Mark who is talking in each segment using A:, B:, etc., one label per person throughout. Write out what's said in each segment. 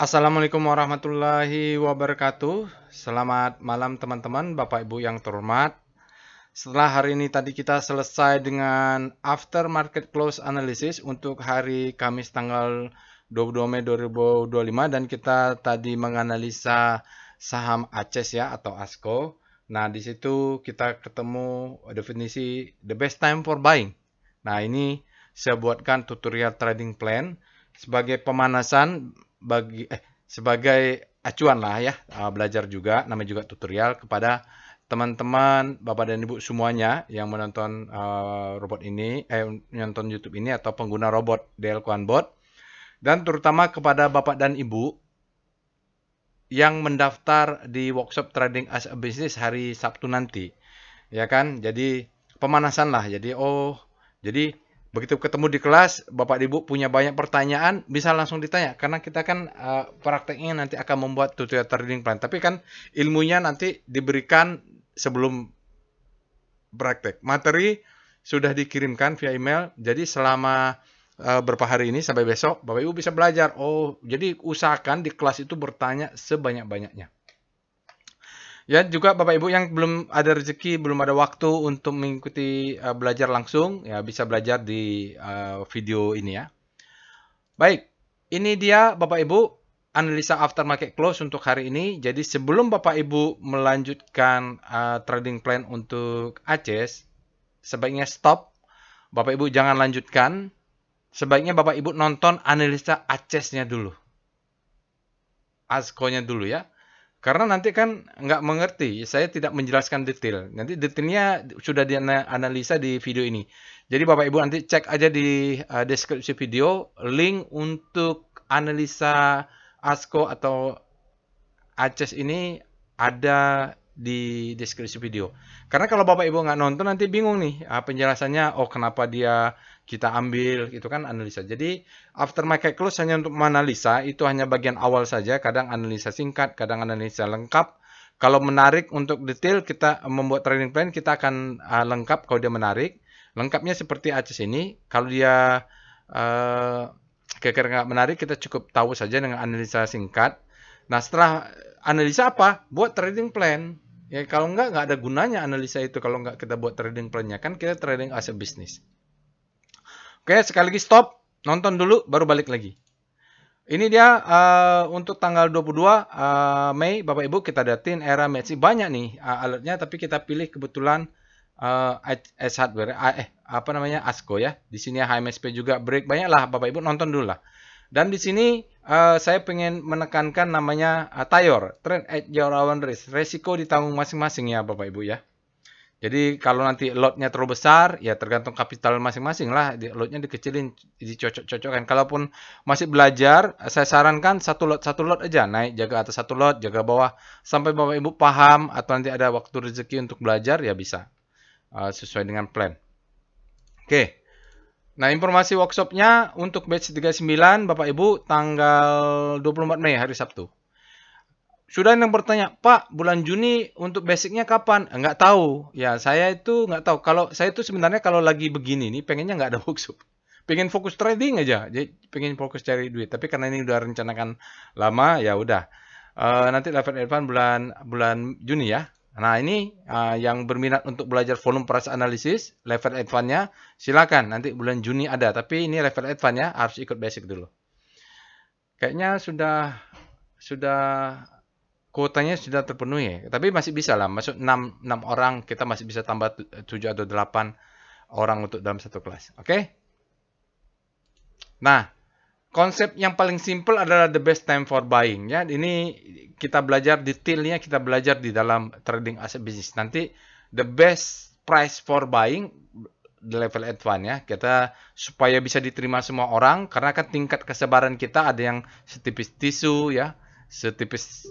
A: Assalamualaikum warahmatullahi wabarakatuh. Selamat malam teman-teman, Bapak Ibu yang terhormat. Setelah hari ini tadi kita selesai dengan after market close analysis untuk hari Kamis tanggal 22 Mei 2025 dan kita tadi menganalisa saham ACES ya atau ASKO. Nah, di situ kita ketemu definisi the best time for buying. Nah, ini saya buatkan tutorial trading plan sebagai pemanasan sebagai acuan lah ya, belajar juga namanya juga tutorial kepada teman-teman, Bapak dan Ibu semuanya yang menonton robot ini, menonton YouTube ini atau pengguna robot DL Bot, dan terutama kepada Bapak dan Ibu yang mendaftar di workshop trading as a business hari Sabtu nanti, ya kan? Jadi pemanasan lah. Jadi begitu ketemu di kelas, Bapak Ibu punya banyak pertanyaan, bisa langsung ditanya. Karena kita kan prakteknya nanti akan membuat tutorial trading plan. Tapi kan ilmunya nanti diberikan sebelum praktek. Materi sudah dikirimkan via email. Jadi selama beberapa hari ini sampai besok, Bapak Ibu bisa belajar. Oh, jadi usahakan di kelas itu bertanya sebanyak-banyaknya. Ya, juga Bapak Ibu yang belum ada rezeki, belum ada waktu untuk mengikuti belajar langsung, ya bisa belajar di video ini ya. Baik, ini dia Bapak Ibu analisa after market close untuk hari ini. Jadi sebelum Bapak Ibu melanjutkan trading plan untuk ACES, sebaiknya stop. Bapak Ibu jangan lanjutkan. Sebaiknya Bapak Ibu nonton analisa ACES-nya dulu. ASKO-nya dulu ya. Karena nanti kan nggak mengerti, saya tidak menjelaskan detail. Nanti detailnya sudah dianalisa di video ini. Jadi Bapak Ibu nanti cek aja di deskripsi video link untuk analisa ASKO atau ACES ini ada di deskripsi video. Karena kalau Bapak Ibu nggak nonton nanti bingung nih penjelasannya. Oh kenapa dia kita ambil itu kan analisa. Jadi after market close hanya untuk menganalisa itu hanya bagian awal saja. Kadang analisa singkat, kadang analisa lengkap. Kalau menarik untuk detail kita membuat trading plan kita akan lengkap kalau dia menarik. Lengkapnya seperti ACES ini. Kalau dia kira-kira nggak menarik kita cukup tahu saja dengan analisa singkat. Nah, setelah analisa apa? Buat trading plan. Ya, kalau nggak ada gunanya analisa itu kalau nggak kita buat trading plan-nya. Kan kita trading as a business. Oke, sekali lagi stop. Nonton dulu, baru balik lagi. Ini dia untuk tanggal 22 Mei, Bapak Ibu kita datin era Messi. Banyak nih alertnya, tapi kita pilih kebetulan S hardware, apa namanya ASKO ya. Di sini HMSP juga break. Banyak lah Bapak Ibu nonton dulu lah. Dan di sini saya pengen menekankan namanya TAYOR, Trend at Your Own Risk. Resiko ditanggung masing-masing ya Bapak Ibu ya. Jadi kalau nanti lotnya terlalu besar, ya tergantung kapital masing-masing lah. Lotnya dikecilin, dicocok-cocokkan. Kalaupun masih belajar, saya sarankan satu lot aja. Naik, jaga atas satu lot, jaga bawah. Sampai Bapak Ibu paham atau nanti ada waktu rezeki untuk belajar, ya bisa. Sesuai dengan plan. Oke. Nah, informasi workshopnya untuk batch 39, Bapak Ibu, tanggal 24 Mei, hari Sabtu. Sudah yang bertanya, Pak, bulan Juni untuk basicnya kapan? Enggak tahu. Ya, saya itu enggak tahu. Kalau saya itu sebenarnya kalau lagi begini nih, pengennya enggak ada workshop. Pengen fokus trading aja. Jadi pengen fokus cari duit. Tapi karena ini udah rencanakan lama, ya udah. Nanti level advance bulan bulan Juni ya. Nah, ini yang berminat untuk belajar volume price analysis, level advance-nya silakan. Nanti bulan Juni ada. Tapi ini level advance ya, harus ikut basic dulu. Kayaknya sudah kuotanya sudah terpenuhi ya. Tapi masih bisa lah, masuk 6 orang, kita masih bisa tambah 7 atau 8 orang untuk dalam satu kelas. Oke? Nah, konsep yang paling simple adalah the best time for buying ya. Ini kita belajar detailnya, kita belajar di dalam trading as a business. Nanti the best price for buying di level advance ya. Kita supaya bisa diterima semua orang karena kan tingkat kesabaran kita ada yang setipis tisu ya, setipis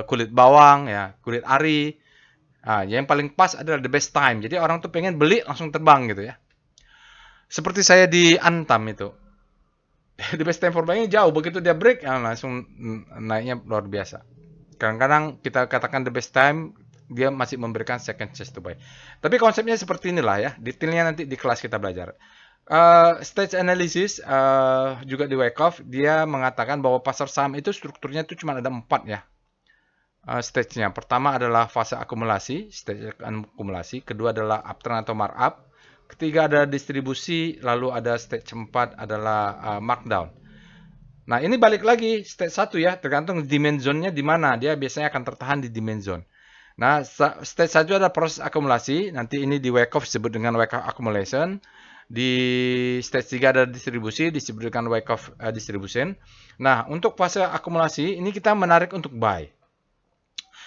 A: kulit bawang ya, kulit ari. Nah, yang paling pas adalah the best time. Jadi orang tuh pengen beli langsung terbang gitu ya. Seperti saya di Antam itu. The best time for buying jauh. Begitu dia break, ya langsung naiknya luar biasa. Kadang-kadang kita katakan the best time, dia masih memberikan second chance to buy. Tapi konsepnya seperti inilah ya. Detailnya nanti di kelas kita belajar. Stage analysis juga di Wyckoff dia mengatakan bahwa pasar saham itu strukturnya itu cuma ada 4 ya. Stage-nya. Pertama adalah fase akumulasi, stage akumulasi. Kedua adalah uptrend atau markup. Ketiga ada distribusi, lalu ada stage 4 adalah markdown. Nah, ini balik lagi stage 1 ya, tergantung demand zone-nya di mana. Dia biasanya akan tertahan di demand zone. Nah, stage 1 adalah proses akumulasi. Nanti ini di Wyckoff disebut dengan Wyckoff accumulation. Di stage 3 ada distribusi, disebut dengan Wyckoff distribution. Nah, untuk fase akumulasi, ini kita menarik untuk buy.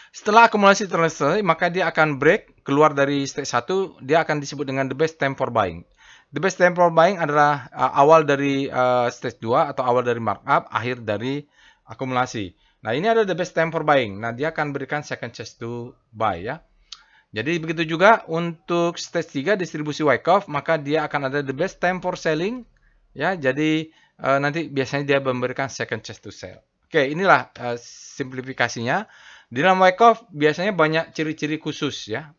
A: Setelah akumulasi selesai, maka dia akan break, keluar dari stage 1, dia akan disebut dengan the best time for buying. The best time for buying adalah awal dari stage 2 atau awal dari markup, akhir dari akumulasi. Nah, ini adalah the best time for buying. Nah, dia akan berikan second chance to buy ya. Jadi begitu juga untuk stage 3 distribusi Wyckoff, maka dia akan ada the best time for selling ya. Jadi nanti biasanya dia memberikan second chance to sell. Oke, inilah simplifikasinya. Di dalam Wyckoff biasanya banyak ciri-ciri khusus ya.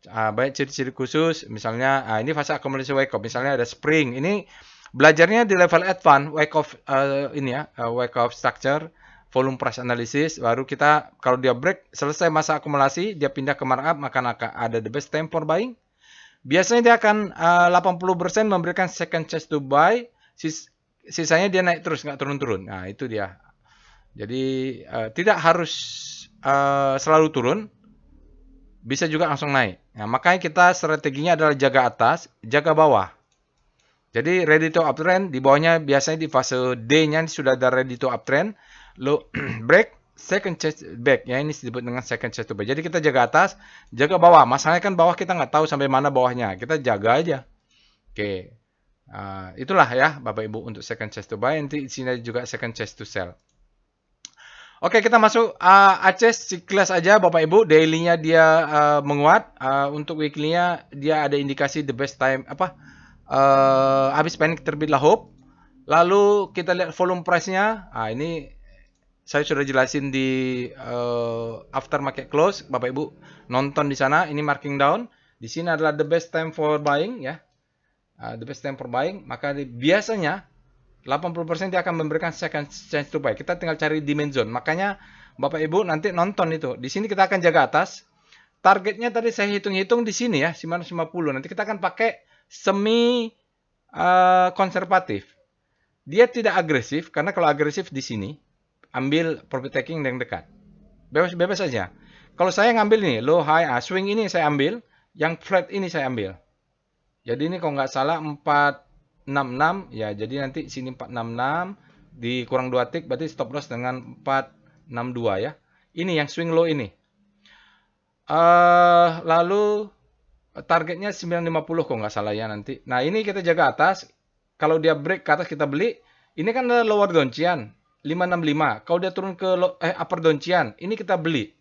A: Banyak ciri-ciri khusus, misalnya ini fase akumulasi Wyckoff, misalnya ada spring. Ini belajarnya di level advance Wyckoff ini ya, Wyckoff structure, volume price analysis, baru kita kalau dia break selesai masa akumulasi, dia pindah ke markup, maka akan ada the best time for buying. Biasanya dia akan 80% memberikan second chance to buy, sisanya dia naik terus, nggak turun-turun. Nah, itu dia. Jadi tidak harus selalu turun, bisa juga langsung naik. Nah, makanya kita strateginya adalah jaga atas, jaga bawah. Jadi ready to uptrend, di bawahnya biasanya di fase D-nya sudah ada ready to uptrend, lalu break, second chance back. Ya, ini disebut dengan second chance to buy. Jadi kita jaga atas, jaga bawah. Masalahnya kan bawah kita nggak tahu sampai mana bawahnya. Kita jaga aja. Oke. Itulah ya Bapak Ibu untuk second chance to buy. Nanti di sini juga second chance to sell. Oke, kita masuk Aceh Siklas aja Bapak Ibu. Daily-nya dia menguat. Untuk weekly-nya dia ada indikasi the best time habis panic terbitlah hope. Lalu kita lihat volume price-nya. Ini saya sudah jelasin di after market close. Bapak Ibu nonton di sana. Ini marking down. Di sini adalah the best time for buying ya. The best time for buying. Maka biasanya 80% dia akan memberikan second chance to buy. Kita tinggal cari demand zone. Makanya Bapak Ibu nanti nonton itu. Di sini kita akan jaga atas. Targetnya tadi saya hitung-hitung di sini ya, 950. Nanti kita akan pakai semi konservatif. Dia tidak agresif karena kalau agresif di sini ambil profit taking yang dekat. Bebas saja. Kalau saya ngambil ini low high, swing ini saya ambil, yang flat ini saya ambil. Jadi ini kalau nggak salah 466 ya, jadi nanti sini 466 dikurang 2 tick berarti stop loss dengan 462 ya. Ini yang swing low ini. Lalu targetnya 950 kalau nggak salah ya nanti. Nah, ini kita jaga atas. Kalau dia break ke atas kita beli. Ini kan ada lower downchian 565. Kalau dia turun ke upper downchian, ini kita beli.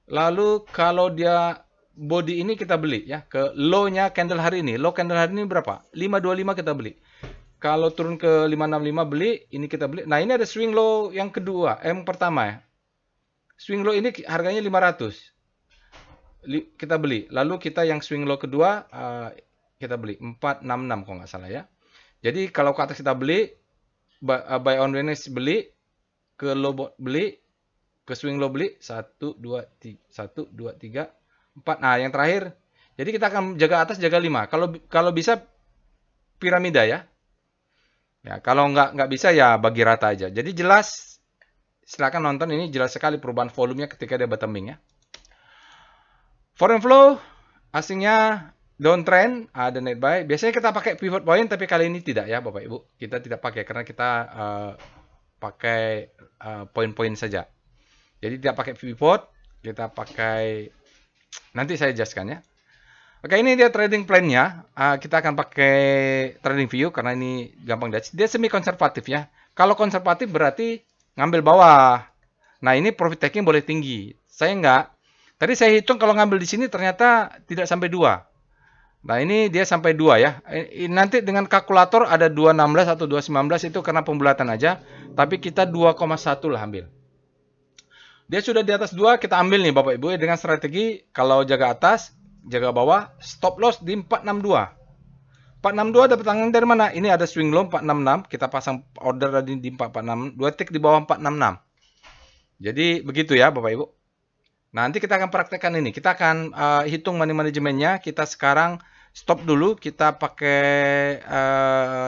A: Lalu kalau dia body ini kita beli ya, ke low-nya candle hari ini. Low candle hari ini berapa? 525 kita beli. Kalau turun ke 565 beli, ini kita beli. Nah, ini ada swing low yang kedua, yang pertama ya. Swing low ini harganya 500. Kita beli. Lalu kita yang swing low kedua kita beli 466 kalau nggak salah ya. Jadi kalau ke atas kita beli, buy on Wednesday beli, ke low beli, ke swing low beli 1 2 3 4. Nah, yang terakhir. Jadi kita akan jaga atas, jaga 5. Kalau bisa piramida ya. Ya, kalau nggak bisa ya bagi rata aja. Jadi jelas, silakan nonton ini jelas sekali perubahan volumenya ketika dia bottoming ya. Foreign flow asingnya downtrend, ada net buy. Biasanya kita pakai pivot point, tapi kali ini tidak ya Bapak Ibu. Kita tidak pakai karena kita pakai poin-poin saja. Jadi tidak pakai pivot, kita pakai, nanti saya jelaskan ya. Oke, ini dia trading plan-nya. Kita akan pakai trading view karena ini gampang dia semi konservatif ya. Kalau konservatif berarti ngambil bawah. Nah, ini profit taking boleh tinggi. Saya enggak. Tadi saya hitung kalau ngambil di sini ternyata tidak sampai 2. Nah, ini dia sampai 2 ya. Nanti dengan kalkulator ada 216 atau 219 itu karena pembulatan aja. Tapi kita 2,1 lah ambil. Dia sudah di atas 2, kita ambil nih Bapak Ibu dengan strategi kalau jaga atas, jaga bawah, stop loss di 462. 462 dapat tanggal dari mana? Ini ada swing low 466, kita pasang order tadi di 446, 2 tick di bawah 466. Jadi begitu ya Bapak Ibu. Nanti kita akan praktekkan ini. Kita akan hitung money manajemennya. Kita sekarang stop dulu. Kita pakai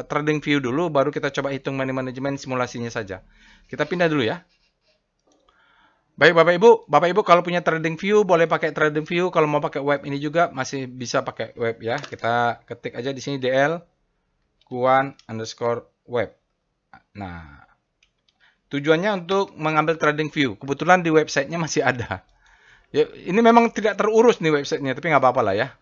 A: trading view dulu. Baru kita coba hitung money management simulasinya saja. Kita pindah dulu ya. Baik Bapak Ibu kalau punya trading view boleh pakai trading view. Kalau mau pakai web ini juga masih bisa pakai web ya. Kita ketik aja di sini DL Kuan_web. Nah, tujuannya untuk mengambil trading view. Kebetulan di websitenya masih ada. Ya, ini memang tidak terurus nih websitenya, tapi nggak apa-apa lah ya.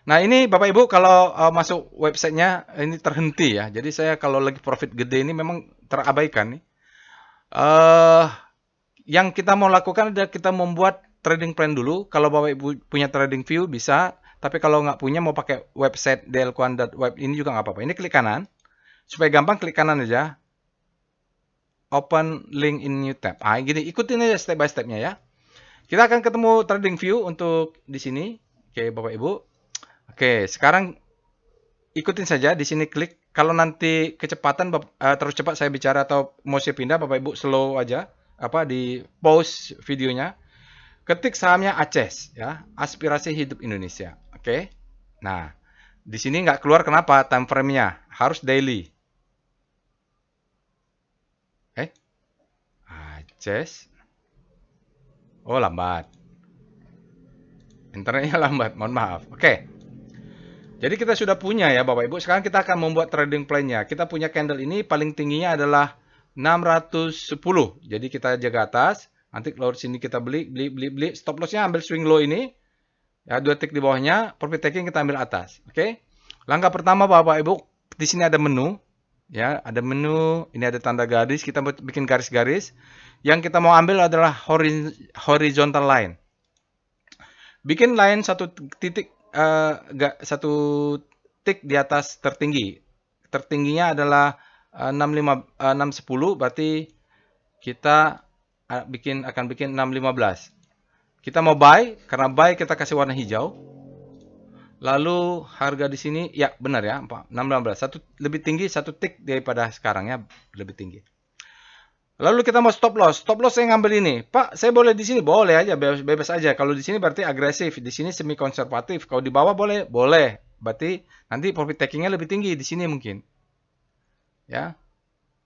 A: Nah ini Bapak Ibu kalau masuk websitenya ini terhenti ya. Jadi saya kalau lagi profit gede ini memang terabaikan nih. Yang kita mau lakukan adalah kita membuat trading plan dulu. Kalau Bapak Ibu punya trading view bisa, tapi kalau nggak punya mau pakai website dlkuan.web ini juga nggak apa-apa. Ini klik kanan, supaya gampang klik kanan aja. Open link in new tab. Ah gini, ikutin aja step by stepnya ya. Kita akan ketemu trading view untuk di sini. Oke Bapak Ibu. Oke, sekarang ikutin saja di sini klik. Kalau nanti kecepatan terus cepat saya bicara atau mau saya pindah Bapak Ibu slow aja. Di pause videonya, ketik sahamnya ACES ya, Aspirasi Hidup Indonesia. Oke. Nah, di sini nggak keluar kenapa? Time frame-nya harus daily. ACES. Oh, lambat. Internetnya lambat, mohon maaf. Oke. Jadi kita sudah punya ya Bapak Ibu. Sekarang kita akan membuat trading plan-nya. Kita punya candle ini paling tingginya adalah 610. Jadi kita jaga atas. Nanti keluar sini kita beli. Stop loss-nya ambil swing low ini. Ya, 2 tick di bawahnya. Profit taking kita ambil atas. Oke. Langkah pertama Bapak Ibu. Di sini ada menu. Ya, ada menu. Ini ada tanda garis. Kita bikin garis-garis. Yang kita mau ambil adalah horizontal line. Bikin line satu tick di atas tertinggi. Tertingginya adalah 610, berarti kita akan bikin 615. Kita mau buy, karena buy kita kasih warna hijau. Lalu harga di sini ya benar ya, 615. Satu lebih tinggi satu tick daripada sekarang ya, lebih tinggi. Lalu kita mau stop loss. Stop loss saya ngambil ini. Pak, saya boleh di sini? Boleh aja, bebas aja. Kalau di sini berarti agresif, di sini semi konservatif. Kalau di bawah boleh? Boleh. Berarti nanti profit takingnya lebih tinggi di sini mungkin. Ya.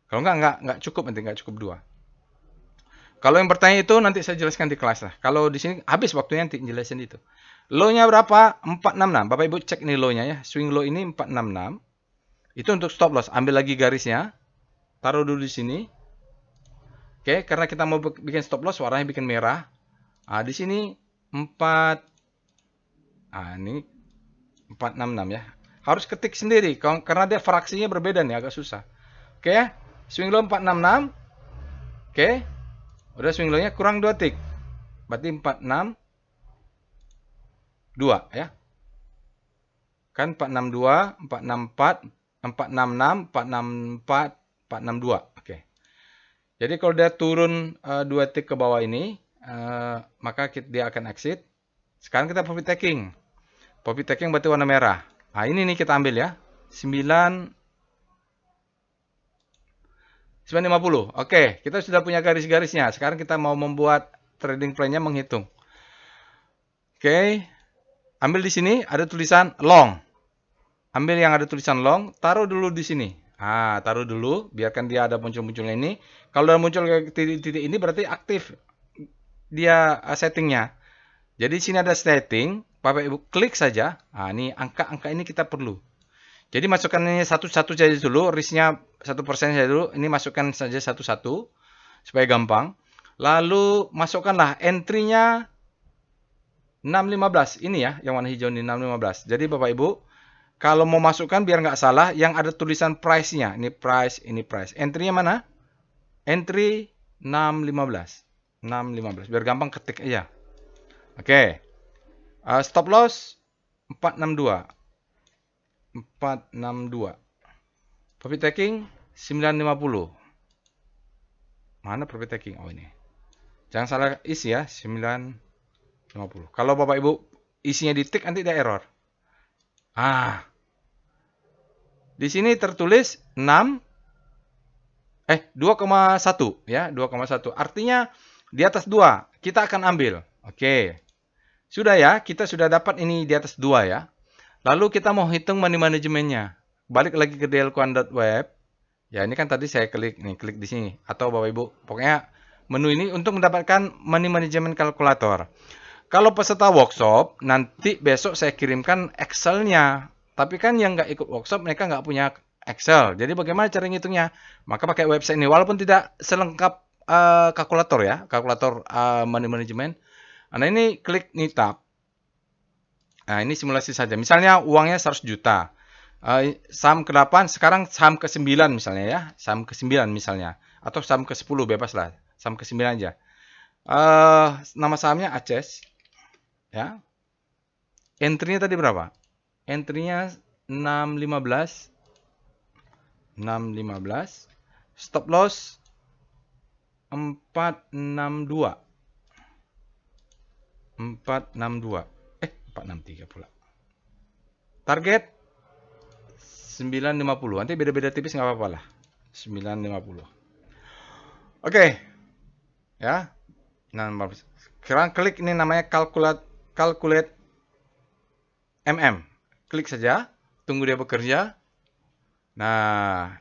A: Kalau nggak cukup, nanti nggak cukup 2. Kalau yang bertanya itu nanti saya jelaskan di kelas lah. Kalau di sini habis waktunya nanti jelasin itu. Low-nya berapa? 466. Bapak Ibu cek nih low-nya ya. Swing low ini 466. Itu untuk stop loss. Ambil lagi garisnya. Taruh dulu di sini. Oke, karena kita mau bikin stop loss, warnanya bikin merah. Nah, di sini 4. Ini 466 ya. Harus ketik sendiri, karena dia fraksinya berbeda nih, agak susah. Oke ya, swing low 466. Oke, udah swing low-nya kurang 2 tick. Berarti 462 ya. Kan 462, 464, 466, 464, 462. Oke. Jadi kalau dia turun 2 tick ke bawah ini, maka dia akan exit. Sekarang kita profit taking. Profit taking berarti warna merah. Nah ini nih kita ambil ya. 950. Oke, kita sudah punya garis-garisnya. Sekarang kita mau membuat trading plan-nya menghitung. Oke. Ambil di sini ada tulisan long. Ambil yang ada tulisan long, taruh dulu di sini. Taruh dulu, biarkan dia ada muncul-munculnya ini. Kalau udah muncul titik-titik ini berarti aktif dia settingnya. Jadi di sini ada setting, Bapak Ibu klik saja. Ini angka-angka ini kita perlu. Jadi masukkan ini satu-satu saja dulu, risknya 1% saja dulu. Ini masukkan saja satu-satu supaya gampang. Lalu masukkanlah entry-nya 615. Ini ya, yang warna hijau ini 615. Jadi Bapak Ibu kalau mau masukkan biar nggak salah, yang ada tulisan price-nya. Ini price, ini price. Entry-nya mana? Entry 615. 615. Biar gampang ketik aja. Oke. Stop loss 462. 462. Profit taking 950. Mana profit taking? Oh ini. Jangan salah isi ya, 950. Kalau Bapak Ibu isinya di tick nanti ada error. Di sini tertulis 2,1 ya, 2,1. Artinya di atas 2 kita akan ambil. Oke. Sudah ya, kita sudah dapat ini di atas 2 ya. Lalu kita mau hitung money manajemennya. Balik lagi ke dlquan.web. Ya, ini kan tadi saya klik nih, klik di sini atau Bapak Ibu, pokoknya menu ini untuk mendapatkan money management calculator. Kalau peserta workshop, nanti besok saya kirimkan Excel-nya. Tapi kan yang nggak ikut workshop, mereka nggak punya Excel. Jadi bagaimana cara ngitungnya? Maka pakai website ini. Walaupun tidak selengkap kalkulator ya, kalkulator money management. Nah, ini klik nih tab. Nah, ini simulasi saja. Misalnya uangnya 100 juta. Saham ke-8, sekarang saham ke-9 misalnya ya. Saham ke-9 misalnya. Atau saham ke-10, bebas lah. Saham ke-9 aja. Nama sahamnya Aces. Ya. Entry-nya tadi berapa? Entry-nya 615. 615. Stop loss 462. 462. 463 pula. Target 950. Nanti beda-beda tipis nggak apa-apa lah. 950. Oke. Ya. Nah, sekarang klik ini namanya calculate MM. Klik saja. Tunggu dia bekerja. Nah,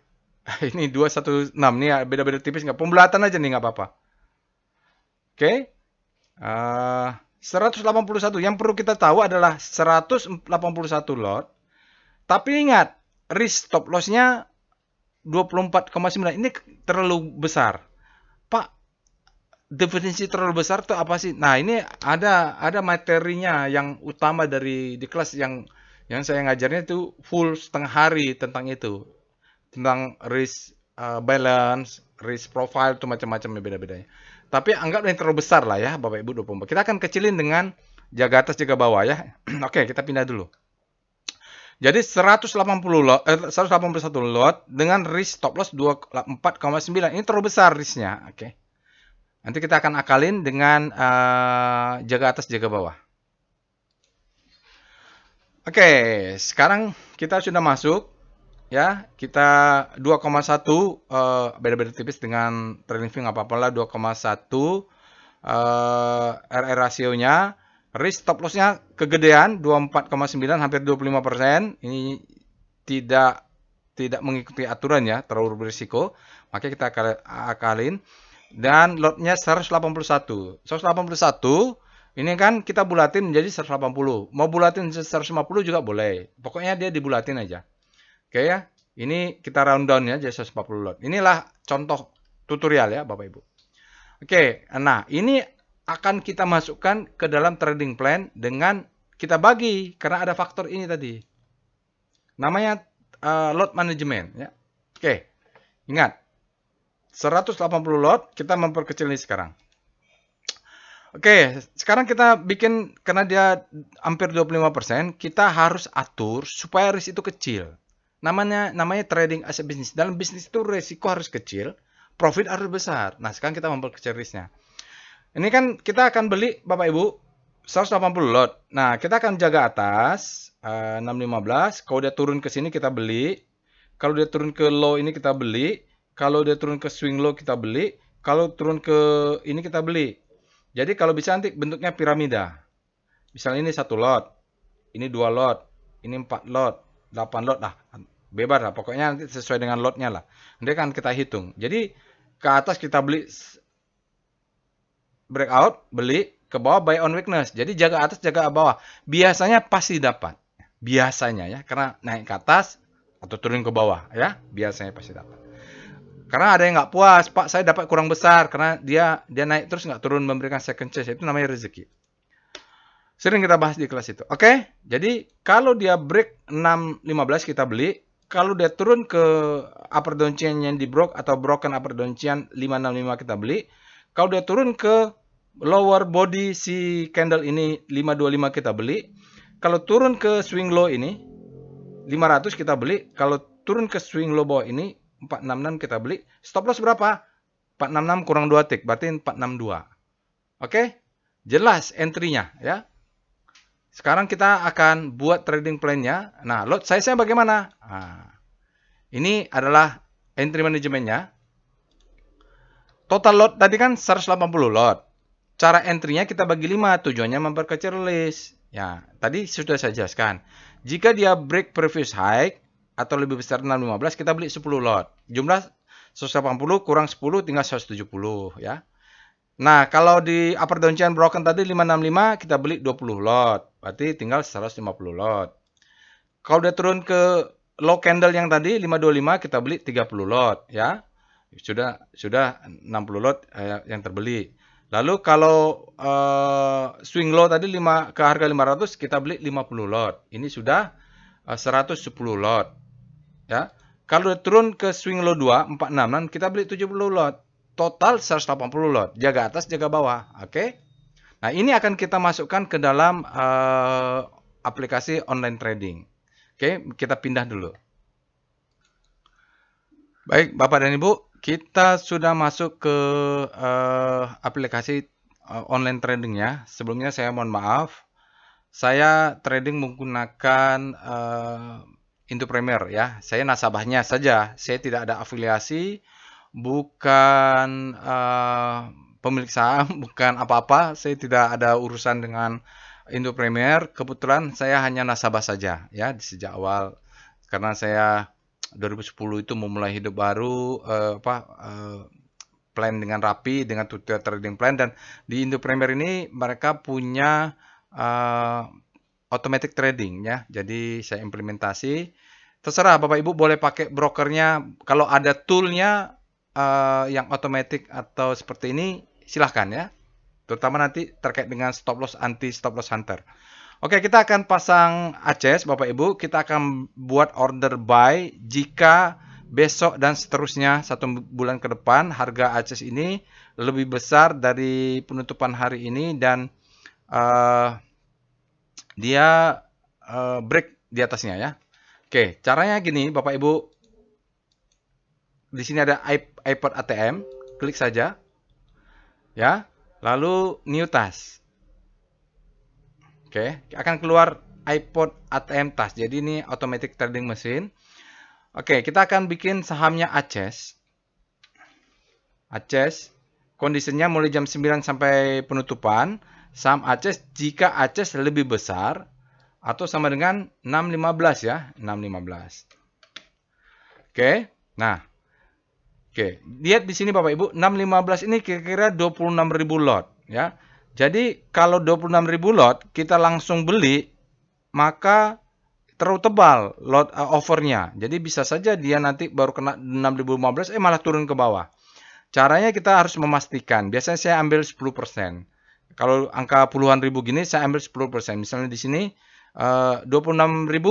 A: ini 216. Nih beda-beda tipis nggak? Pembelatan aja nih nggak apa-apa. Oke. 181. Yang perlu kita tahu adalah 181 lot. Tapi ingat, risk stop loss-nya 24,9. Ini terlalu besar. Pak, definisi terlalu besar itu apa sih? Nah, ini ada materinya yang utama di kelas yang saya ngajarnya itu full setengah hari tentang itu. Tentang risk balance, risk profile itu macam-macam beda-bedanya. Tapi anggaplah yang terlalu besar lah ya, Bapak Ibu 24. Kita akan kecilin dengan jaga atas jaga bawah ya. Oke, kita pindah dulu. Jadi 181 lot dengan risk stop loss 24,9. Ini terlalu besar risknya. Oke. Nanti kita akan akalin dengan jaga atas jaga bawah. Oke, sekarang kita sudah masuk ya. Kita 2,1 beda-beda tipis dengan trailing view nggak apa-apa lah. 2,1 RR rasionya. Risk stop loss-nya kegedean 24,9 hampir 25%. Ini tidak mengikuti aturan ya, terlalu berisiko. Maka kita akalin. Dan lotnya 181. 181 ini kan kita bulatin menjadi 180. Mau bulatin 150 juga boleh. Pokoknya dia dibulatin aja. Oke ya. Ini kita round down ya jadi 140 lot. Inilah contoh tutorial ya Bapak Ibu. Oke, nah ini akan kita masukkan ke dalam trading plan dengan kita bagi karena ada faktor ini tadi. Namanya lot management ya. Oke. Ingat 180 lot, kita memperkecil ini sekarang. Oke, sekarang kita bikin, karena dia hampir 25%, kita harus atur supaya risk itu kecil. Namanya trading as a business. Dalam bisnis itu risiko harus kecil, profit harus besar. Nah, sekarang kita memperkecil risknya. Ini kan kita akan beli, Bapak Ibu, 180 lot. Nah, kita akan jaga atas, 615. Kalau dia turun ke sini, kita beli. Kalau dia turun ke low ini, kita beli. Kalau dia turun ke swing low kita beli, kalau turun ke ini kita beli. Jadi kalau bisa nanti bentuknya piramida. Misalnya ini 1 lot, ini 2 lot, ini 4 lot, 8 lot lah. Bebas lah, pokoknya nanti sesuai dengan lotnya lah. Nanti akan kita hitung. Jadi ke atas kita beli breakout, beli, ke bawah buy on weakness. Jadi jaga atas, jaga bawah. Biasanya pasti dapat. Biasanya ya, karena naik ke atas atau turun ke bawah ya, biasanya pasti dapat. Karena ada yang nggak puas, Pak, saya dapat kurang besar karena dia naik terus nggak turun memberikan second chance, itu namanya rezeki. Sering kita bahas di kelas itu. Oke, jadi kalau dia break 6.15 kita beli, kalau dia turun ke upper downtrend yang di broke atau broken upper downtrend 565 kita beli, kalau dia turun ke lower body si candle ini 525 kita beli, kalau turun ke swing low ini 500 kita beli, kalau turun ke swing low bawah ini 466 kita beli. Stop loss berapa? 466 kurang 2 tick, berarti 462. Oke? Jelas entry-nya ya. Sekarang kita akan buat trading plan-nya. Nah, lot size-nya bagaimana? Nah, Ini adalah entry manajemennya. Total lot tadi kan 180 lot. Cara entry-nya kita bagi 5, tujuannya memperkecil list. Ya, tadi sudah saya jelaskan. Jika dia break previous high atau lebih besar 615, kita beli 10 lot. Jumlah 180 kurang 10 tinggal 170 ya. Nah, kalau di upper downtrend broken tadi 565, kita beli 20 lot. Berarti tinggal 150 lot. Kalau udah turun ke low candle yang tadi 525, kita beli 30 lot ya. Sudah 60 lot yang terbeli. Lalu kalau swing low tadi ke harga 500, kita beli 50 lot. Ini sudah 110 lot ya. Kalau turun ke swing low 2, 46, kita beli 70 lot. Total 180 lot. Jaga atas, jaga bawah. Oke. Nah, ini akan kita masukkan ke dalam aplikasi online trading. Oke, kita pindah dulu. Baik, Bapak dan Ibu, kita sudah masuk ke aplikasi online tradingnya. Sebelumnya saya mohon maaf, saya trading menggunakan Indo Premier ya. Saya nasabahnya saja, saya tidak ada afiliasi, bukan pemilik saham, bukan apa-apa. Saya tidak ada urusan dengan Indo Premier. Kebetulan saya hanya nasabah saja ya sejak awal, karena saya 2010 itu memulai hidup baru, plan dengan rapi, dengan tutorial trading plan, dan di Indo Premier ini mereka punya automatic trading ya. Jadi saya implementasi. Terserah Bapak Ibu boleh pakai brokernya. Kalau ada toolnya yang automatic atau seperti ini, silahkan ya. Terutama nanti terkait dengan stop loss, anti stop loss hunter. Oke, kita akan pasang ACES, Bapak Ibu. Kita akan buat order buy jika besok dan seterusnya 1 bulan ke depan harga ACES ini lebih besar dari penutupan hari ini dan dia break di atasnya ya. Oke, caranya gini, Bapak Ibu. Di sini ada iPod ATM, klik saja. Ya. Lalu new task. Oke, akan keluar iPod ATM task. Jadi ini automatic trading machine. Oke, kita akan bikin sahamnya ACES. ACES, kondisinya mulai jam 9 sampai penutupan. Saham ACES jika ACES lebih besar atau sama dengan 615 ya, 615. Oke, nah. Oke, lihat di sini Bapak Ibu, 615 ini kira-kira 26.000 lot ya. Jadi kalau 26.000 lot kita langsung beli, maka terlalu tebal lot offernya. Jadi bisa saja dia nanti baru kena 6.015 malah turun ke bawah. Caranya kita harus memastikan. Biasanya saya ambil 10%. Kalau angka puluhan ribu gini saya ambil 10%. Misalnya di sini 26.000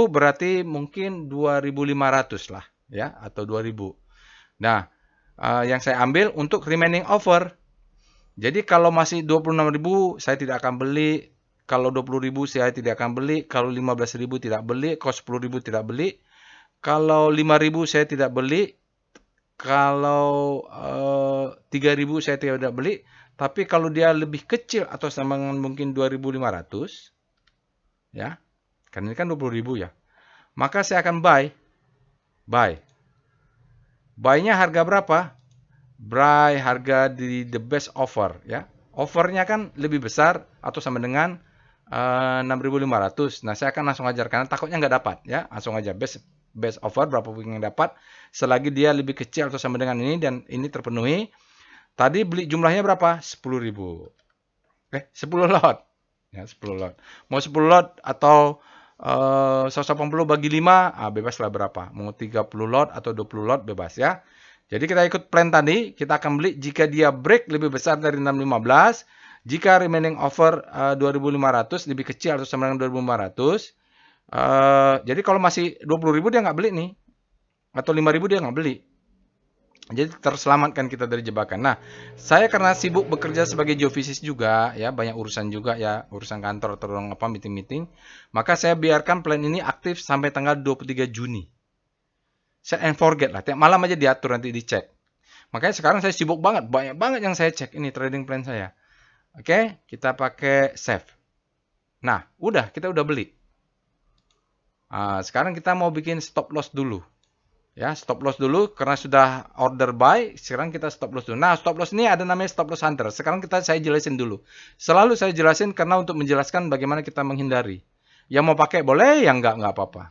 A: berarti mungkin 2.500 lah ya, atau 2.000. Nah, yang saya ambil untuk remaining offer. Jadi kalau masih 26.000 saya tidak akan beli. Kalau 20.000 saya tidak akan beli. Kalau 15.000 tidak beli. Kalau 10.000 tidak beli. Kalau 5.000 saya tidak beli. Kalau 3.000 saya tidak beli. Tapi kalau dia lebih kecil atau sama dengan mungkin 2.500 ya. Karena ini kan 20.000 ya. Maka saya akan buy. Buy-nya harga berapa? Buy harga di the best offer ya. Offernya kan lebih besar atau sama dengan 6.500. Nah, saya akan langsung ajar karena takutnya nggak dapat ya. Langsung aja best offer berapa pun yang dapat selagi dia lebih kecil atau sama dengan ini dan ini terpenuhi. Tadi beli jumlahnya berapa? 10.000. 10 lot. Ya, 10 lot. Mau 10 lot atau 180 bagi 5, bebas lah berapa. Mau 30 lot atau 20 lot bebas ya. Jadi kita ikut plan tadi, kita akan beli jika dia break lebih besar dari 615, jika remaining offer 2.500 lebih kecil atau sama dengan 2.500. Jadi kalau masih 20.000 dia nggak beli nih, atau 5.000 dia nggak beli. Jadi terselamatkan kita dari jebakan. Nah, saya karena sibuk bekerja sebagai geofisis juga, ya banyak urusan juga ya, urusan kantor atau apa meeting-meeting, maka saya biarkan plan ini aktif sampai tanggal 23 Juni. Set and forget lah, tiap malam aja diatur nanti dicek. Makanya sekarang saya sibuk banget, banyak banget yang saya cek ini trading plan saya. Oke, kita pakai save. Nah, kita udah beli. Sekarang kita mau bikin stop loss dulu. Ya, stop loss dulu karena sudah order buy, sekarang kita stop loss dulu. Nah, stop loss ini ada namanya stop loss hunter. Sekarang saya jelasin dulu. Selalu saya jelasin karena untuk menjelaskan bagaimana kita menghindari. Yang mau pakai boleh, yang nggak apa-apa.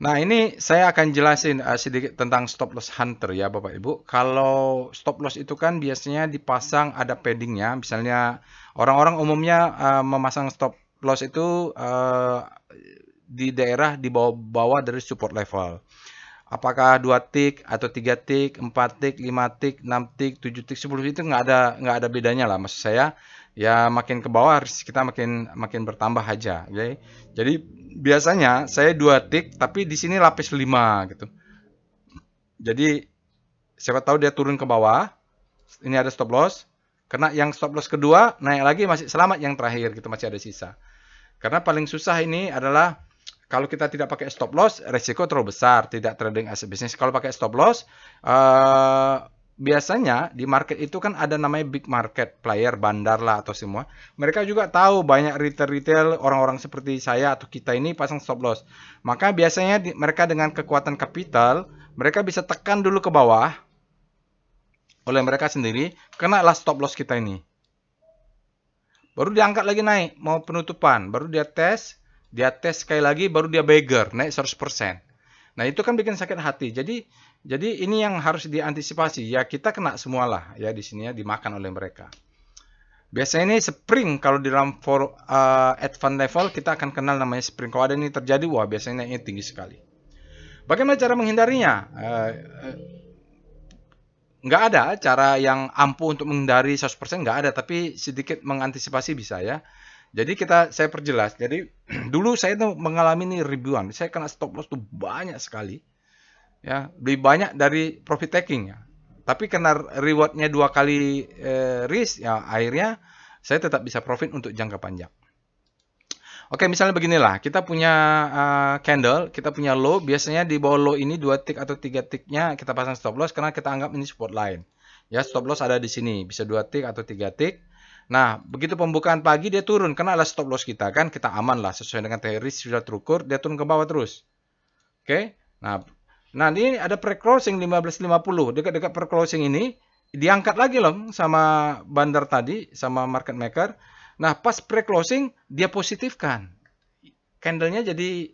A: Nah, ini saya akan jelasin sedikit tentang stop loss hunter ya Bapak Ibu. Kalau stop loss itu kan biasanya dipasang ada paddingnya. Misalnya orang-orang umumnya memasang stop loss itu di daerah di bawah dari support level. Apakah 2 tick atau 3 tick, 4 tick, 5 tick, 6 tick, 7 tick, 10 itu nggak ada bedanya lah. Maksud saya ya makin ke bawah kita makin bertambah aja, oke. Jadi biasanya saya 2 tick tapi di sini lapis 5 gitu. Jadi siapa tahu dia turun ke bawah, ini ada stop loss. Karena yang stop loss kedua naik lagi masih selamat yang terakhir gitu, masih ada sisa. Karena paling susah ini adalah kalau kita tidak pakai stop loss, resiko terlalu besar, tidak trading as a business. Kalau pakai stop loss, biasanya di market itu kan ada namanya big market player, bandar lah atau semua. Mereka juga tahu banyak retail-retail orang-orang seperti saya atau kita ini pasang stop loss. Maka biasanya mereka dengan kekuatan kapital, mereka bisa tekan dulu ke bawah oleh mereka sendiri, kenalah stop loss kita ini. Baru diangkat lagi naik, mau penutupan, baru dia tes sekali lagi, baru dia beggar, naik 100%. Nah, itu kan bikin sakit hati. Jadi ini yang harus diantisipasi. Ya, kita kena semualah ya di sini ya, dimakan oleh mereka. Biasanya ini spring, kalau di dalam advance level kita akan kenal namanya spring. Kalau ada ini terjadi, wah biasanya naiknya tinggi sekali. Bagaimana cara menghindarinya? Nggak ada cara yang ampuh untuk menghindari 100%, nggak ada, tapi sedikit mengantisipasi bisa ya. Jadi saya perjelas. Jadi dulu saya tuh mengalami ini ribuan. Saya kena stop loss tuh banyak sekali. Ya, lebih banyak dari profit taking ya. Tapi karena rewardnya 2 kali risk ya, akhirnya saya tetap bisa profit untuk jangka panjang. Oke, misalnya beginilah, kita punya candle, kita punya low, biasanya di bawah low ini 2 tick atau 3 ticknya kita pasang stop loss karena kita anggap ini support line. Ya, stop loss ada di sini, bisa 2 tick atau 3 tick. Nah, begitu pembukaan pagi dia turun, karena ada stop loss kita kan, kita aman lah sesuai dengan teori sudah terukur, dia turun ke bawah terus. Oke. Nah ini ada pre-closing 15.50, dekat-dekat pre-closing ini diangkat lagi loh sama bandar tadi, sama market maker. Nah, pas pre-closing dia positifkan. Candlenya jadi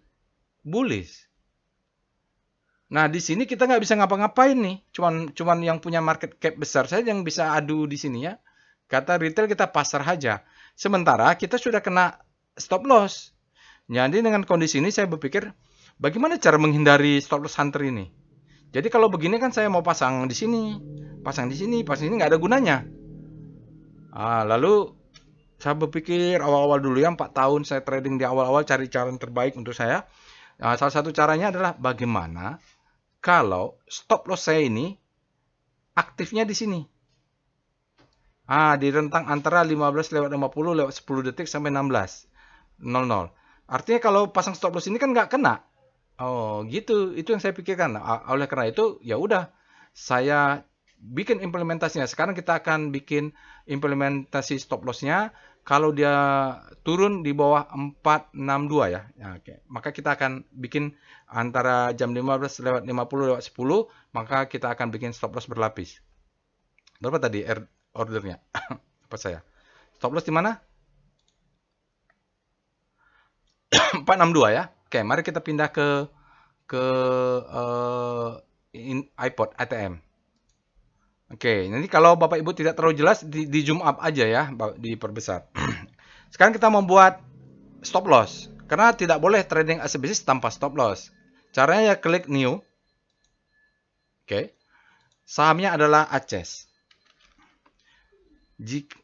A: bullish. Nah, di sini kita nggak bisa ngapa-ngapain nih. Cuman yang punya market cap besar saja yang bisa adu di sini ya. Kata retail kita pasar aja. Sementara kita sudah kena stop loss. Jadi dengan kondisi ini saya berpikir, bagaimana cara menghindari stop loss hunter ini? Jadi kalau begini kan saya mau pasang di sini, pasang di sini, pasang di sini nggak ada gunanya. Lalu saya berpikir awal-awal dulu ya, 4 tahun saya trading di awal-awal cari cara yang terbaik untuk saya. Salah satu caranya adalah bagaimana kalau stop loss saya ini aktifnya di sini. Di rentang antara 15 lewat 50 lewat 10 detik sampai 16.00. Artinya kalau pasang stop loss ini kan nggak kena. Oh, gitu. Itu yang saya pikirkan. Oleh karena itu, ya udah, saya bikin implementasinya. Sekarang kita akan bikin implementasi stop loss-nya. Kalau dia turun di bawah 462 ya. Oke. Maka kita akan bikin antara jam 15 lewat 50 lewat 10, maka kita akan bikin stop loss berlapis. Berapa tadi ordernya? Apa saya? Stop loss di mana? 462 ya. Oke, mari kita pindah ke iPod ATM. Oke, nanti kalau Bapak Ibu tidak terlalu jelas di zoom up aja ya, diperbesar. Sekarang kita membuat stop loss. Karena tidak boleh trading as a business tanpa stop loss. Caranya ya klik new. Oke. Sahamnya adalah Aces.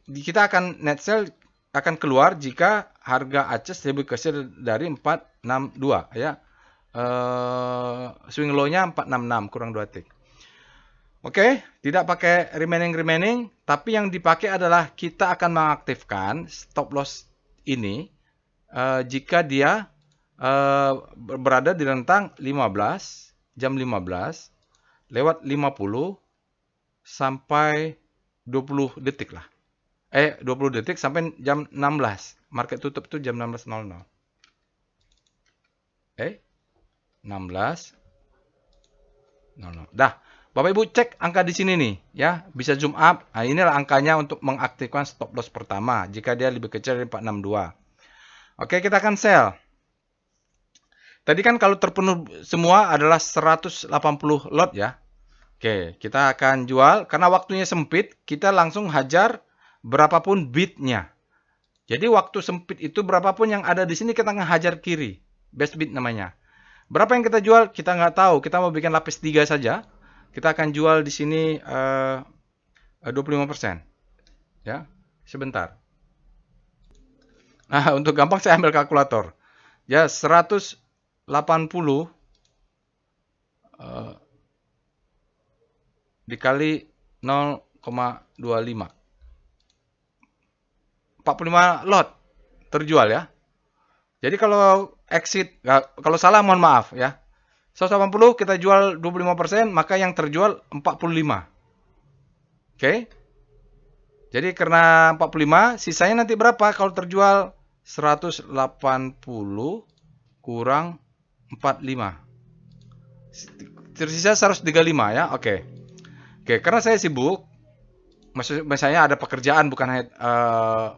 A: Kita akan net sell akan keluar jika harga Aces lebih kecil dari 462 ya. Swing low-nya 466 kurang 2 tick. Oke, tidak pakai remaining, tapi yang dipakai adalah kita akan mengaktifkan stop loss ini jika dia berada di rentang 15 jam 15 lewat 50 sampai 20 detik lah. 20 detik sampai jam 16. Market tutup itu jam 16.00. 16 00. Dah, Bapak Ibu cek angka di sini nih, ya. Bisa zoom up. Nah, inilah angkanya untuk mengaktifkan stop loss pertama jika dia lebih kecil dari 462. Oke, kita akan sell. Tadi kan kalau terpenuh semua adalah 180 lot ya. Oke, kita akan jual karena waktunya sempit, kita langsung hajar berapapun bidnya. Jadi waktu sempit itu berapapun yang ada di sini kita ngehajar kiri. Best bid namanya. Berapa yang kita jual? Kita nggak tahu. Kita mau bikin lapis 3 saja. Kita akan jual di sini 25%. Ya, sebentar. Nah, untuk gampang saya ambil kalkulator. Ya, 180 dikali 0,25. 45 lot terjual ya. Jadi kalau exit, kalau salah mohon maaf ya. 180 kita jual 25%, maka yang terjual 45. Oke. Jadi karena 45, sisanya nanti berapa kalau terjual? 180 kurang 45. Tersisa 135 ya. Oke. Oke, karena saya sibuk, misalnya ada pekerjaan bukan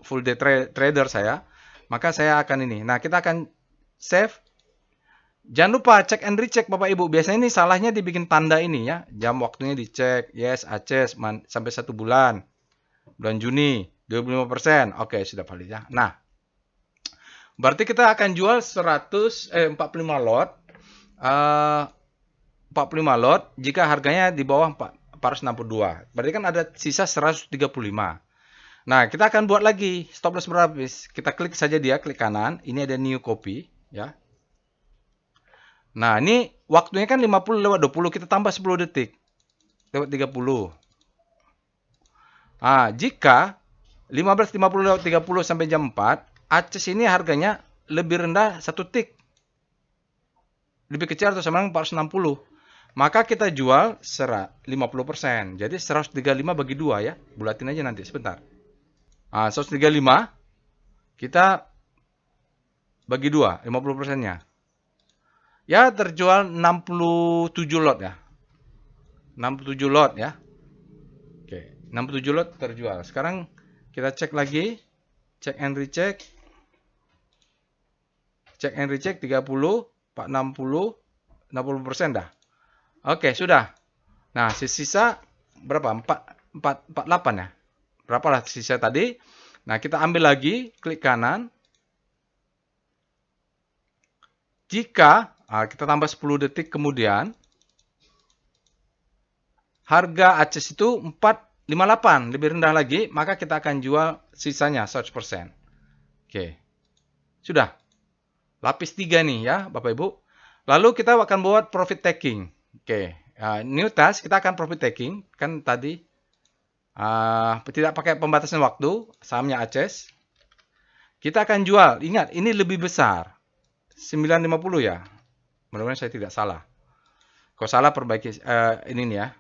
A: full day trader saya, maka saya akan ini. Nah, kita akan save. Jangan lupa cek and recheck Bapak Ibu. Biasanya ini salahnya dibikin tanda ini ya. Jam waktunya dicek. Yes, access sampai 1 bulan. Bulan Juni 25%. Oke, sudah valid ya. Nah, berarti kita akan jual 45 lot. 45 lot jika harganya di bawah 462. Berarti kan ada sisa 135. Nah, kita akan buat lagi stop loss berapa? Kita klik saja dia, klik kanan. Ini ada new copy ya. Nah, ini waktunya kan 50 lewat 20, kita tambah 10 detik. Lewat 30. Nah, jika 15.50 lewat 30 sampai jam 4, Aces ini harganya lebih rendah 1 tik. Lebih kecil atau sama dengan 460. Maka kita jual 50%. Jadi 135 bagi 2 ya. Bulatin aja nanti, sebentar. Nah, 135 kita bagi 2, 50%-nya. Ya, terjual 67 lot ya. 67 lot ya. Oke, 67 lot terjual. Sekarang kita cek lagi. Cek and recheck. Cek and recheck 30, 460, 60% dah. Oke, sudah. Nah, sisa berapa? 48 ya. Berapalah sisa tadi? Nah, kita ambil lagi, klik kanan. Jika kita tambah 10 detik kemudian, harga Aces itu 458, lebih rendah lagi, maka kita akan jual sisanya 100%. Oke. Sudah. Lapis 3 nih ya, Bapak Ibu. Lalu kita akan buat profit taking. Oke. New task, kita akan profit taking. Kan tadi tidak pakai pembatasan waktu, sahamnya Aces. Kita akan jual. Ingat, ini lebih besar. 950 ya. Mudah-mudahan saya tidak salah. Kalau salah perbaiki ini nih ya.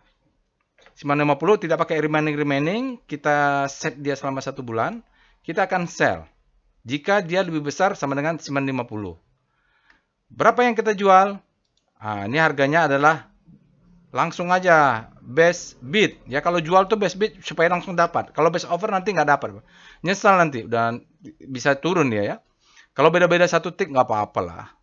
A: 950 tidak pakai remaining. Kita set dia selama 1 bulan. Kita akan sell. Jika dia lebih besar sama dengan 950. Berapa yang kita jual? Ini harganya adalah langsung aja best bid. Ya kalau jual tuh best bid supaya langsung dapat. Kalau best offer nanti nggak dapat. Nyesal nanti. Dan bisa turun dia ya. Kalau beda-beda 1 tik nggak apa-apa lah.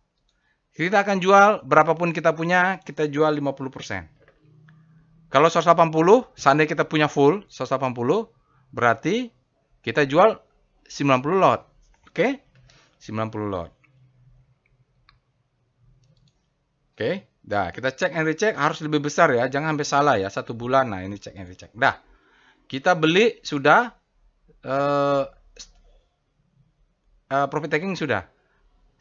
A: Kita akan jual berapapun kita punya, kita jual 50%. Kalau 180, seandainya kita punya full 180, berarti kita jual 90 lot. Oke? 90 lot. Oke? Dah, kita cek and recheck harus lebih besar ya, jangan sampai salah ya, 1 bulan. Nah, ini cek and recheck. Dah. Kita beli sudah profit taking sudah.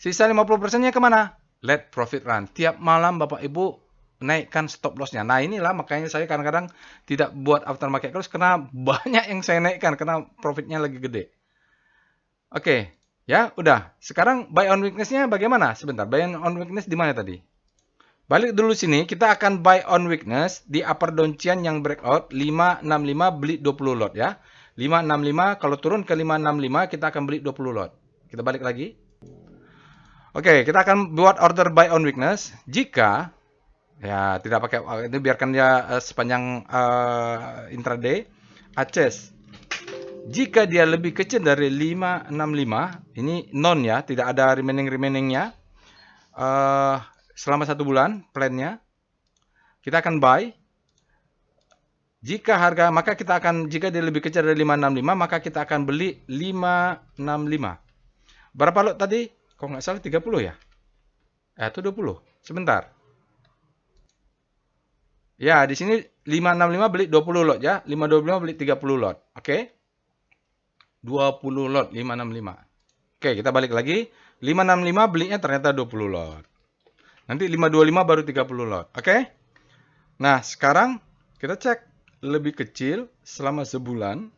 A: Sisa 50%-nya kemana? Let profit run. Tiap malam Bapak Ibu naikkan stop loss-nya. Nah, inilah makanya saya kadang-kadang tidak buat aftermarket close karena banyak yang saya naikkan karena profitnya lagi gede. Oke, ya udah. Sekarang buy on weakness-nya bagaimana? Sebentar, buy on weakness di mana tadi? Balik dulu sini, kita akan buy on weakness di upper downtrend yang breakout 565 beli 20 lot ya. 565 kalau turun ke 565 kita akan beli 20 lot. Kita balik lagi. Oke, kita akan buat order buy on weakness. Jika Ya, tidak pakai itu, biarkan dia sepanjang intraday. Aces. Jika dia lebih kecil dari 565, ini non ya, tidak ada remaining-remainingnya. Selama 1 bulan plannya, kita akan buy. Jika dia lebih kecil dari 565, maka kita akan beli 565. Berapa lot tadi? Kok nggak salah 30 ya? Itu 20. Sebentar. Ya, di sini 565 beli 20 lot ya. 525 beli 30 lot. Oke. 20 lot 565. Oke, kita balik lagi. 565 belinya ternyata 20 lot. Nanti 525 baru 30 lot. Oke? Nah, sekarang kita cek lebih kecil selama sebulan.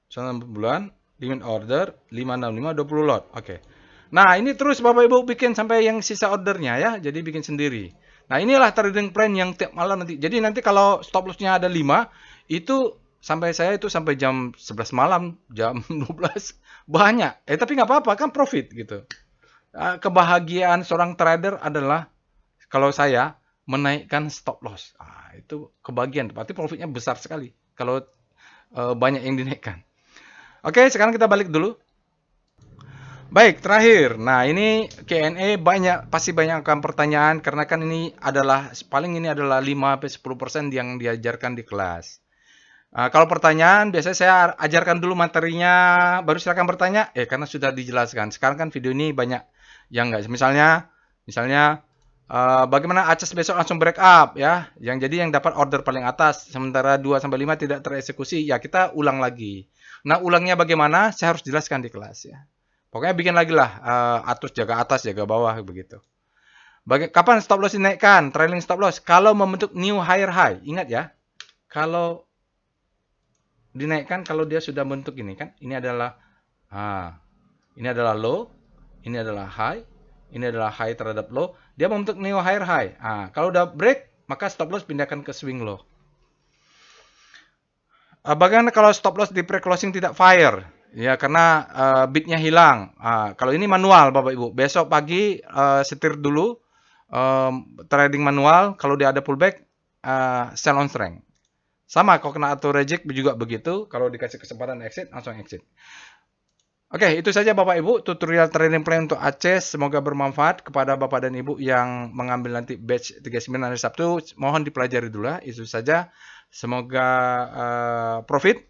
A: Selama sebulan, limit order 565 20 lot. Oke. Nah, ini terus Bapak Ibu bikin sampai yang sisa ordernya ya. Jadi bikin sendiri. Nah, inilah trading plan yang tiap malam nanti. Jadi nanti kalau stop loss-nya ada 5, itu sampai jam 11 malam, jam 12 banyak. Tapi nggak apa-apa kan, profit gitu. Kebahagiaan seorang trader adalah kalau saya menaikkan stop loss. Itu kebahagiaan, berarti profitnya besar sekali kalau banyak yang dinaikkan. Oke, sekarang kita balik dulu. Baik, terakhir. Nah, ini Q&A pasti banyak akan pertanyaan karena kan ini adalah 5-10% yang diajarkan di kelas. Kalau pertanyaan, biasanya saya ajarkan dulu materinya, baru silakan bertanya. Karena sudah dijelaskan. Sekarang kan video ini banyak yang enggak. Misalnya, bagaimana Aces besok langsung break up ya. Jadi yang dapat order paling atas, sementara 2-5 tidak tereksekusi, ya kita ulang lagi. Nah, ulangnya bagaimana? Saya harus jelaskan di kelas ya. Pokoknya bikin lagi lah, jaga atas, jaga bawah begitu. Kapan stop loss dinaikkan? Trailing stop loss. Kalau membentuk new higher high. Ingat ya, kalau dinaikkan, kalau dia sudah bentuk ini kan, ini adalah low, ini adalah high, ini adalah high terhadap low. Dia membentuk new higher high. Kalau udah break, maka stop loss pindahkan ke swing low. Bagaimana kalau stop loss di pre-closing tidak fire? Ya, karena bidnya hilang. Kalau ini manual, Bapak Ibu. Besok pagi setir dulu, trading manual. Kalau dia ada pullback, sell on strength. Sama, kalau kena auto reject juga begitu. Kalau dikasih kesempatan exit, langsung exit. Oke, itu saja Bapak Ibu tutorial trading plan untuk Aces. Semoga bermanfaat kepada Bapak dan Ibu yang mengambil nanti batch 39 hari Sabtu. Mohon dipelajari dulu ya. Itu saja. Semoga profit.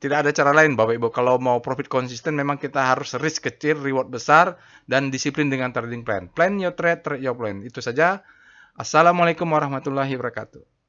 A: Tidak ada cara lain Bapak Ibu. Kalau mau profit konsisten, memang kita harus risk kecil, reward besar, dan disiplin dengan trading plan. Plan your trade, trade your plan. Itu saja. Assalamualaikum warahmatullahi wabarakatuh.